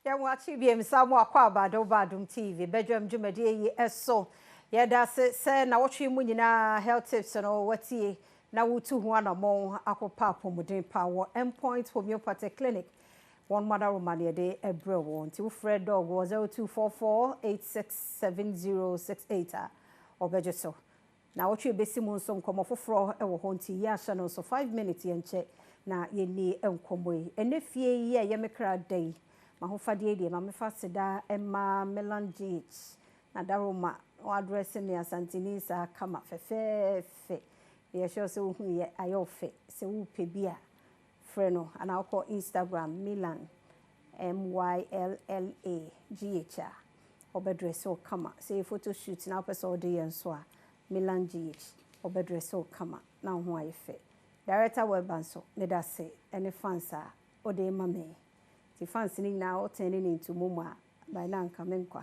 Ya wachi bi emsamu akwa Badwam TV Badwam dwumade yi eso ya da se na wotwe mu nyina health tips no watie na wotu ho anamon akopa apomuden pa wo endpoint homeopathy clinic one mother romania de ebre wo nti wo fred dog 0244867068 obejeso na wotwe besi mu nso nkomo foforo e wo ho nti ya hye no so 5 minutes yenche na yeni enkomo yi enefie yi ye mekra dai mahofade die ma mefa seda emma melangit na daroma o address me asantini sa kama fefefe ye sure se wo hu ye ayofe se wo pebia freno ana ko Instagram Milan MYLLAGH obedress o kama se photo shoot na person de yenso a Milan GH obedress o kama na ho ayefe director webanso ne da se ene fansa o de mame ti fans ni na o tene ni into muma by na nka menkwa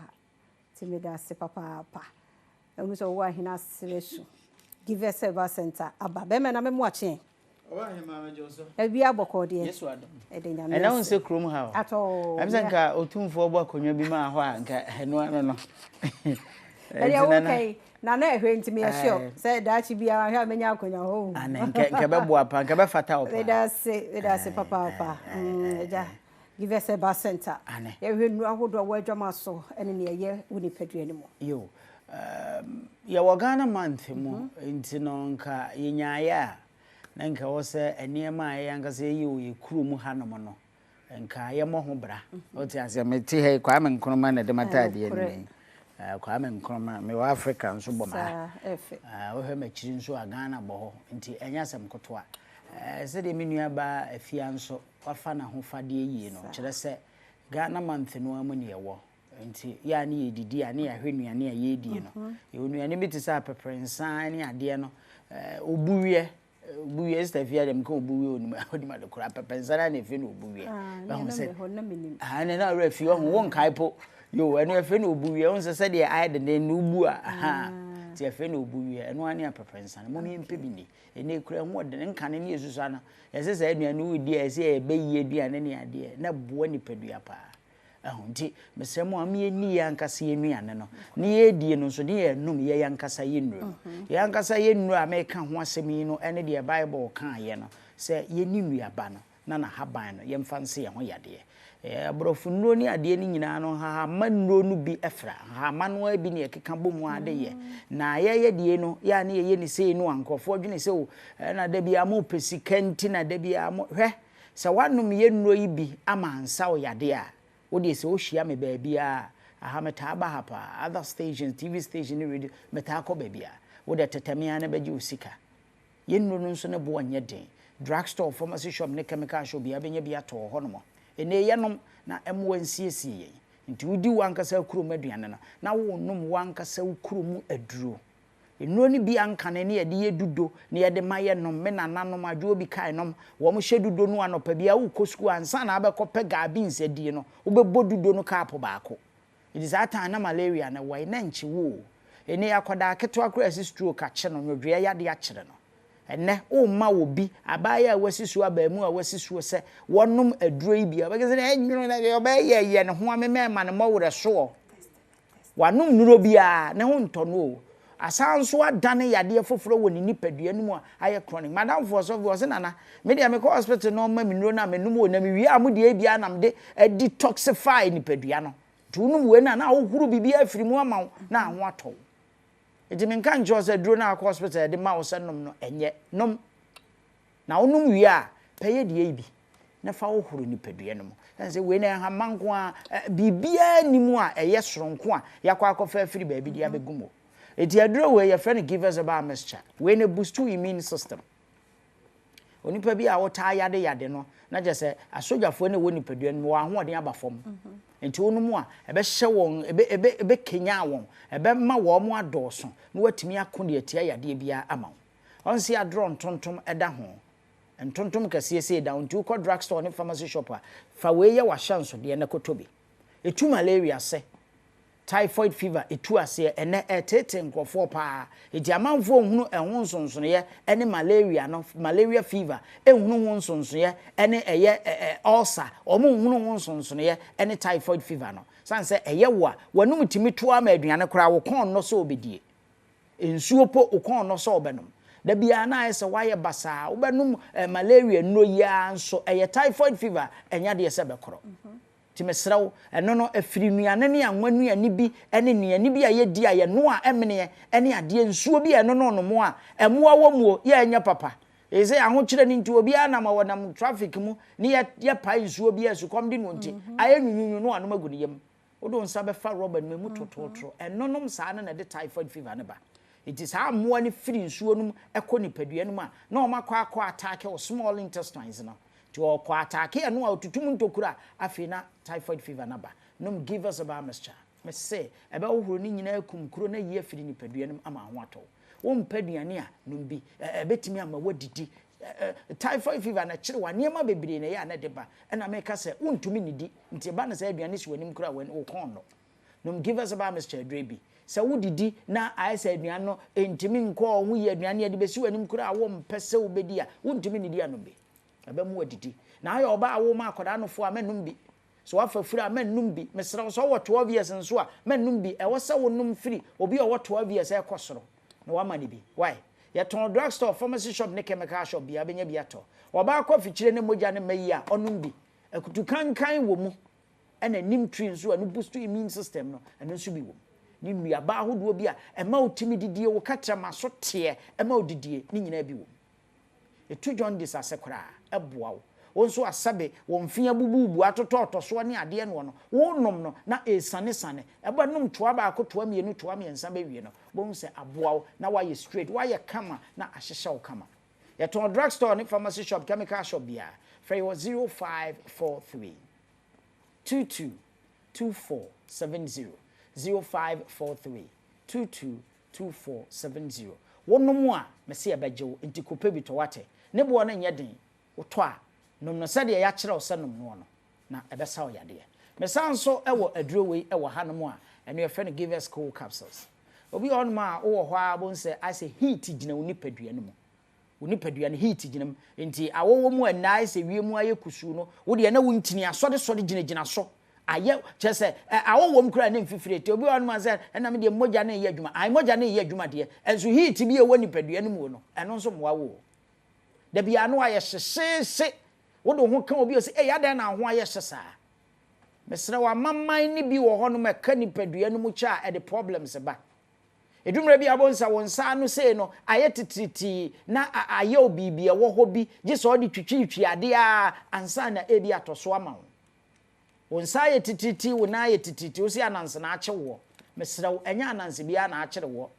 ti me da se papa emu so wa hina selesu give us Herbal center aba be me na me mu ache owa hima mejo so e bi aboko de yesu adom edenya na won se krom ha ato amsanka otumfo obo akonwa bi ma ho a nka eno ano no okay na ehwe ntimi ya sure say dachi bia ha menya akonya ho ana nke be boa pa nke be fata opa we da se papa eja give us Herbal center ehwe nu ahodo wa adwama so ene ne ye woni padua ni mo yo ya wagana month mu nti no nka yenyaya na nka wo se eniema a yankasa yi o ye kuro mu hanom no nka ye mo ho bra o ti ase meti he kwa me nkroma na de matade ni kwa me nkroma me wa Africa nso boma o he ma chiri nso agana bo ho nti enya sem koto a se de me nua ba afia nso wafa na ho fade yi no kire se Ghana month no amu ne ye wo nti ya ne yedidi a ne ya hwenuane a yedi no ye onuane bi te sa peprensan ne ade no obuwie stafia dem ko obuwie onima de kura peprensan na efe no obuwie ba ho se ne na ra fi ho won kai po yo enu efe no obuwie won se de ai de ne ubu a ti efe no obuwie enu ane peprensan mo mi mpe bi ni ene kura ho de nka ne yesusu ana yese se aduane wudi a se ebe yi aduane ne ade na boa ni padua pa nti mesemo am ye ni yankasa ye nuane no ne ye die no so ne ye num ye yankasa ye nuru ye yankasa ye nuru a me ka ho asem yi no ene de Bible ka ye no se ye ni nuaba no na haban no ye mfanse ye ho yade abrofu nuro ni ade ni nyina no ha manuro no bi efra ha mano abi ne keka bomu ade ye na ye die no ya ne ye ni sei no ankofo dwene se o na da bia mo pesikanti na da bia mo hwe se wanum ye nuro yi bi ama ansa o yade a wodi se o hia me baabia aha meta ba hapa other stations TV station ni radio meta akọ baabia wodi tetamia na baji usika yennu no nso ne bo anye den drugstore pharmacy shop ne chemical shop bia benya bia to ho no ene yenom na emwo nsiesie yen nti wodi wankasa kurom aduane no na wo nom wankasa kurom aduro eno ni bi ankane ne yede yedudo ne yede maye nom me nananom adwo bi kai nom wo mo hyedudo no anopa bia wo kosku ansa na abekọpe gabi nsedi no wo bebo dudo no kapo baako it is ata na malaria na wai na nchi wo ene yakoda aketo akura si stroke a che no nwodwe yade a kire no enne o ma wo bi abaya wasisu abamu a wasisu se wonom aduro yi bia bekese na enwunu na obaye ye ne ho amema ne mo wore so wanom nuro bia ne ho ntono asanso adane yade foforo woni nipadua nimu a aye chronic madam for so was nana me dia me ko hospital no ma mi nuro na menum wo na mi wi amudie bia nam de detoxify nipadua no tunum we na ohuru bibia afiri mu ama na ho ato edi me nka njo se duro na hospital de ma wo se nom no enye nom na onum wi a peye de bi na fa ohuru nipadua no mu se we na ha manko a bibia nimu a eye soronko a yakwa akofa afiri ba bi dia begumo eti aduro we your friend give us about mixture we na boost to immune system onipa bi a wota yade no na je se asojafo na woni padua no wa ho oden abafom enti onumu a ebe hye won ebe kenya won ebe ma wo mo adoso na watimi akode atia yade bia ama onsi adro ntontom eda ho ntontom kase da unti uko drugstore ne pharmacy shop a fa we ye wa hyanso de na kotobi etu malaria se typhoid fever etu ase ene etete nkrofo pa enti amanfo hunu ehun nsonsoye ene malaria fever ehunu hon nsonsoye ene eye ulcer omo hunu hon nsonsoye ene typhoid fever no sanse eye wo a wanum timi to ama aduane kora wo kon no so obedie ensuo po wo kon no so obenom da bia na ese waye basa obenum malaria no ya nso eye typhoid fever enya de ese bekoro timesraw eno no afiri nuane ne anwanuane bi ene nuane bi ayedi aye no a emene ene ade nsuo bi eno no no mo a emoa womuo ye enya papa eze aho kire ni nti obi anama wonam traffic mu ne ye pa nsuo bi asu kom de no nti aye nyunyunyu no anoma gu ne yam odo nsa be fa rubber no mu tototro eno nom saa na de typhoid fever ne ba it is how mo ani firi nsuo no ekọ nipadua no ma na o makọ attack o small intestines no to okọ attack e no otutum ntokura afi na typhoid fever na ba nom give us about mixture me say ebe ohuru ni nyina akumkuro na ye firi nipadua no ama ho ato wo mpaduane a nom bi ebetimi ama wadidi typhoid fever na kire wa niema bebre na ya na deba na meka say untumi nidi nti ba na say aduane si wanim kura wan o kon no nom give us about mixture drebi se wudidi na ayesa aduane no entimi nko ho ye aduane de besi wanim kura wo mpese wo bedi a untumi nidi anombe aba mu wadidi na ayo oba awo ma akoda no fo a menum bi so wafa firi a menum bi mesra so wo 12 years nso a menum bi e wo se wo num firi obi o wo 12 years e kosoro na wa mani bi why ya ton drugstore pharmacy shop ne chemical shop bi abenya bi ato oba akọ fikyire ne moja ne mayi a onum bi akutu kankan wo mu ena nim tree nso anu boost immune system no eno nso bi wo ni nuaba ahodo bi a ema otimi didie wo katra maso te ema odidie ni nyina bi wo etu John dis asekora eboa wo wonso asabe wonfia bububu atototo so ne ade no no wonom no na esane eba nom toa ba akotoa mienu toa miensa ba wie no bon se aboa wo na waye straight waye kama na ahyehye wo kama ye ton drugstore ne pharmacy shop chemical shop bia free 0543 222470 0543 222470 wonom a mese ebejewo ntikope bi to wate ne bo na nyeden woto a nom no sade ya kire osenom no no na ebesa oyade me sanso ewo adurowei ewo hanom a eno ye fe no give us cool capsules obi on ma wo ho a bon se I say heat gina woni padua no mu woni padua no heat ginam enti awowo mu anai se wiemu aye kusu no wo de na wuntini asode gina so aye chese awowo mu kura ne mfifirete obi on ma se na me de moja na ye adwuma ai moja na ye adwuma de enso heat bi e woni padua no mu no eno nso moa wo da bia no aye hyehye wo do ho kan obi o se ya da na ho aye hyesa mesre wa mamman ni bi wo ho no meka ni padua no mu cha e the problems ba edumre bi abonsa wonsa no sei no aye titriti na aye obibi e wo ho bi je so de twitwi ade a ansa na e bi atoso ama wo wonsa aye titriti wo na aye titriti o se ananse na ache wo mesre wo enya ananse bia na ache wo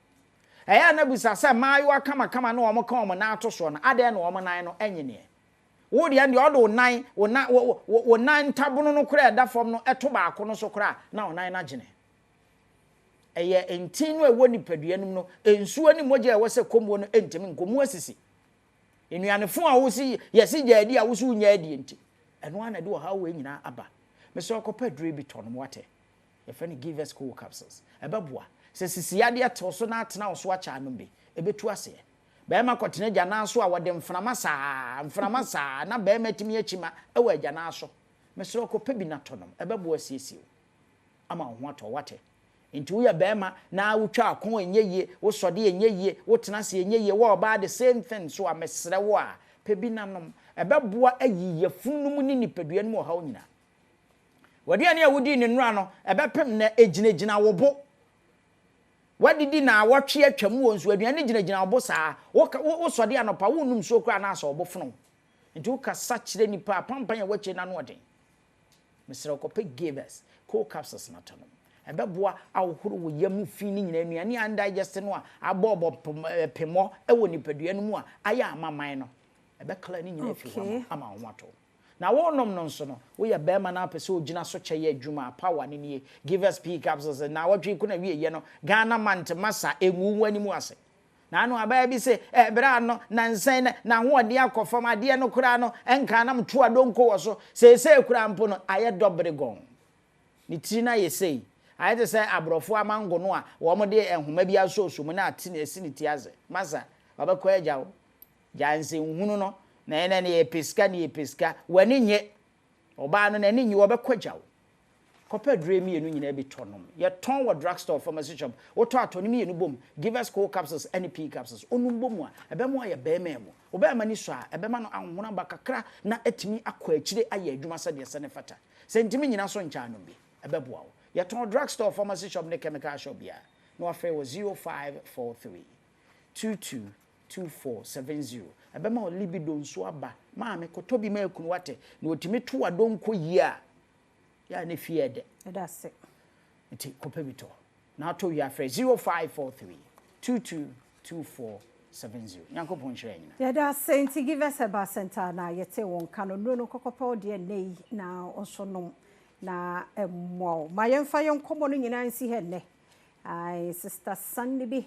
eya na busa se maayo kama na wo mo kan wo na atoso na ade na wo mo nan no enyene wo de ande odo nan wo nan tabono no kura da fom no eto ba ko no so kura na wo nan na gene eye entinu ewo ni padua num no ensuo ni moja e wo se komo no entimi nkomu asisi enuanefo a wo si yesi jaadi a wo su nya adi enti eno ana de wo ha wo nyina aba me so akopadure bi to no wate ye fe ni give us cool capsules ebeboa se sisi ade ato so na atena wo so acha anum bi ebetu ase be ma kotene gya na so a wode mframa saa na be ma timi akima ewo agya na so me so akopa bi na to no ebeboa siesie ama ho ato wate enti wo ya bema na wotwa akon enyeye wo sode enyeye wo tena se enyeye wo oba the same thing so amesre wo a pebi nanom ebeboa ayiye funum ni nipadua no ha onyina wode ane awudi ni nura no ebepem na eginagina wo bo wadidi na wotwe atwam wo nso aduane ginagina wo bo saa wo sode anopa wo num so kra na asa wo bo funo enti wo kasa kire nipa pampan ya wache na no oden mesre ko pe givers cool capsules na tono ebeboa awhoro wo yam fi ni nyina nuane undigest no a abobo pemo ewo nipadua no mu a aya amaman no ebekla ni nyina fi ho ama woato na wonom no nso no wo ya bema na apese ogina so kye adwuma power ni nie give us p capsules na wotwe ku na wie ye no Ghana mant masa enwu wani mu ase na anu abaya bi se bra no na nsen na ho ode akofam ade no kura no enka na mto adonko wo so se kura mpo no aye dobre gon ni tiri na ye sei I just say abrofo amango no a wo mo de ehoma bi asoso mu na ati na esi ni tiaze masa obekọ eja wo janse nhunu no na ene na ye peska wani nye oba no na ni nye obekọ eja wo kopa dure mienu nyina bi tonom ye ton wo drugstore pharmacy shop wo to atoni mienu bom give us cold capsules NP capsules onum bom a ebemo aye beememo obema ni so a ebema no anhona ba kakra na etimi akọ akire aye adwuma se de se ne fata sentimi nyina so ncha no bi ebeboa wo ye ton drugstore pharmacy shop ne chemical shop bia no afre wo 0543 222470 ebema o libido nso aba ma me kotobi ma ekunu wate na otimi to wadonko yi a ya ne fiede that's it iti kopebito na to you afre 0543 222470 yankopon hire nyina ya da senti give us Herbal center na yete won kano no kokopa de nei na onsonom na emmo mayemfa yonkomo no nyina nsi he ne ai sister Sandy bi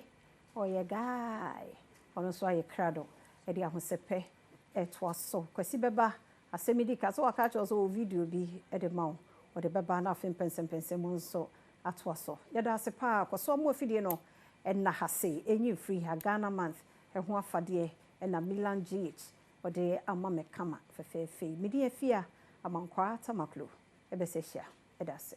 oye guy ono so aye krado e dia hosepe etwa so kwasi beba asemidi ka so aka cho so video bi e de mawo o de beba na afem pensem mu nso atwa so yada se pa kwaso mo afidie no enna hase enyi free ha Ghana month e ho afade e na Milan GH o de ama me kama fefefe midi afia amankwa tamaklo e be se hia e da se